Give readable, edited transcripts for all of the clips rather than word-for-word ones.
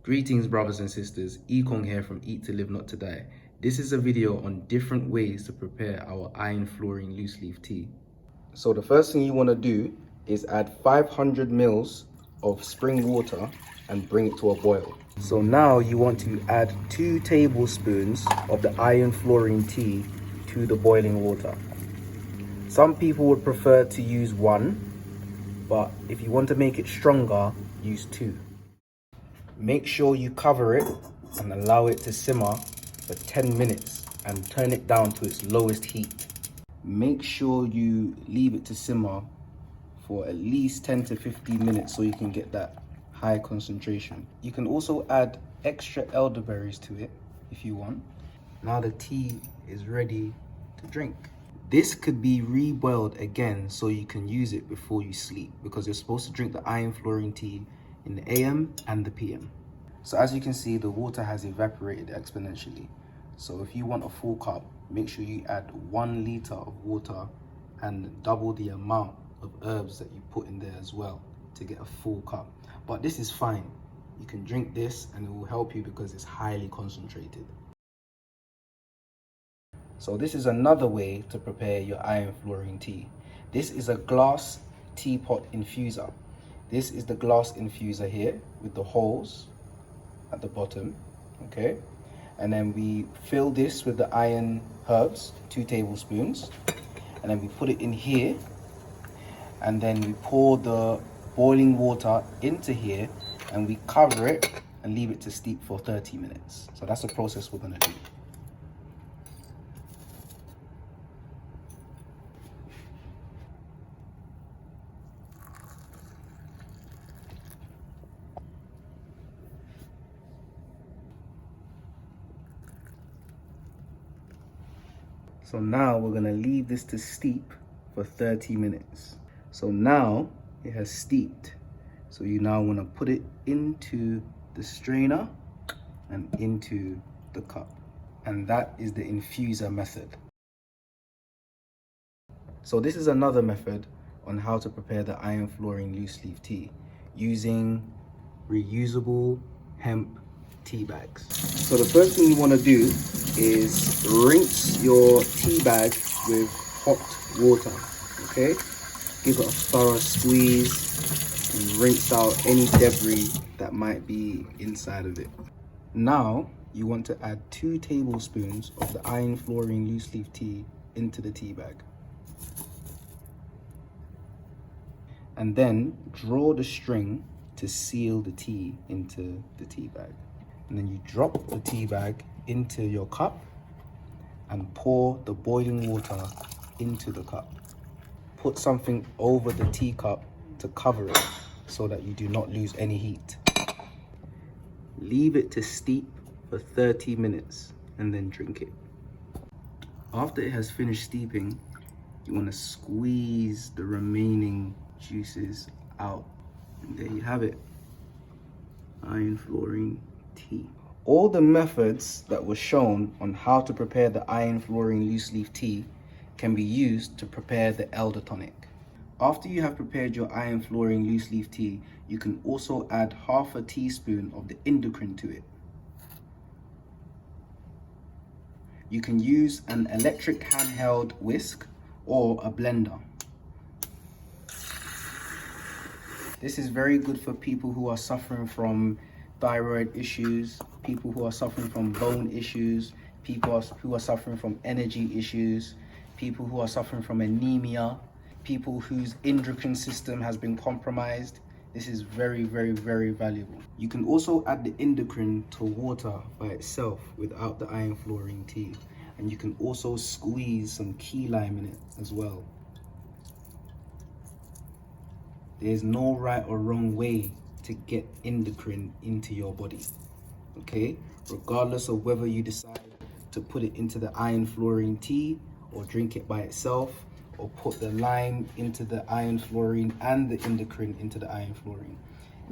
Greetings brothers and sisters, Ekong here from Eat to Live Not to Die. This is a video on different ways to prepare our iron fluorine loose leaf tea. So the first thing you want to do is add 500 ml of spring water and bring it to a boil. So now you want to add 2 tablespoons of the iron fluorine tea to the boiling water. Some people would prefer to use 1, but if you want to make it stronger, use 2. Make sure you cover it and allow it to simmer for 10 minutes and turn it down to its lowest heat. Make sure you leave it to simmer for at least 10 to 15 minutes so you can get that high concentration. You can also add extra elderberries to it if you want. Now the tea is ready to drink. This could be reboiled again so you can use it before you sleep, because you're supposed to drink the iron fluorine tea in the AM and the PM. So as you can see, the water has evaporated exponentially. So if you want a full cup, make sure you add 1 liter of water and double the amount of herbs that you put in there as well to get a full cup. But this is fine. You can drink this and it will help you because it's highly concentrated. So this is another way to prepare your iron fluorine tea. This is a glass teapot infuser. This is the glass infuser here with the holes at the bottom, okay? And then we fill this with the iron herbs, 2 tablespoons. And then we put it in here. And then we pour the boiling water into here and we cover it and leave it to steep for 30 minutes. So that's the process we're gonna do. So now we're gonna leave this to steep for 30 minutes. So now it has steeped. So you now wanna put it into the strainer and into the cup. And that is the infuser method. So this is another method on how to prepare the iron fluorine loose leaf tea using reusable hemp tea bags. So the first thing you want to do is rinse your tea bag with hot water, okay? Give it a thorough squeeze and rinse out any debris that might be inside of it. Now you want to add 2 tablespoons of the iron fluorine loose leaf tea into the tea bag. And then draw the string to seal the tea into the tea bag. And then you drop the tea bag into your cup and pour the boiling water into the cup. Put something over the teacup to cover it so that you do not lose any heat. Leave it to steep for 30 minutes and then drink it. After it has finished steeping, you want to squeeze the remaining juices out. And there you have it, iron fluorine tea. All the methods that were shown on how to prepare the iron fluorine loose leaf tea can be used to prepare the elder tonic. After you have prepared your iron fluorine loose leaf tea, you can also add half a teaspoon of the endocrine to it. You can use an electric handheld whisk or a blender. This is very good for people who are suffering from thyroid issues, people who are suffering from bone issues, people who are suffering from energy issues, people who are suffering from anemia, people whose endocrine system has been compromised. This is very, very, very valuable. You can also add the endocrine to water by itself without the iron fluorine tea. And you can also squeeze some key lime in it as well. There's no right or wrong way to get endocrine into your body, okay? Regardless of whether you decide to put it into the iron fluorine tea or drink it by itself, or put the lime into the iron fluorine and the endocrine into the iron fluorine.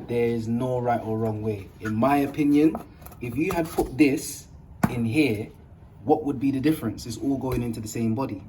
There is no right or wrong way. In my opinion, if you had put this in here, what would be the difference? It's all going into the same body.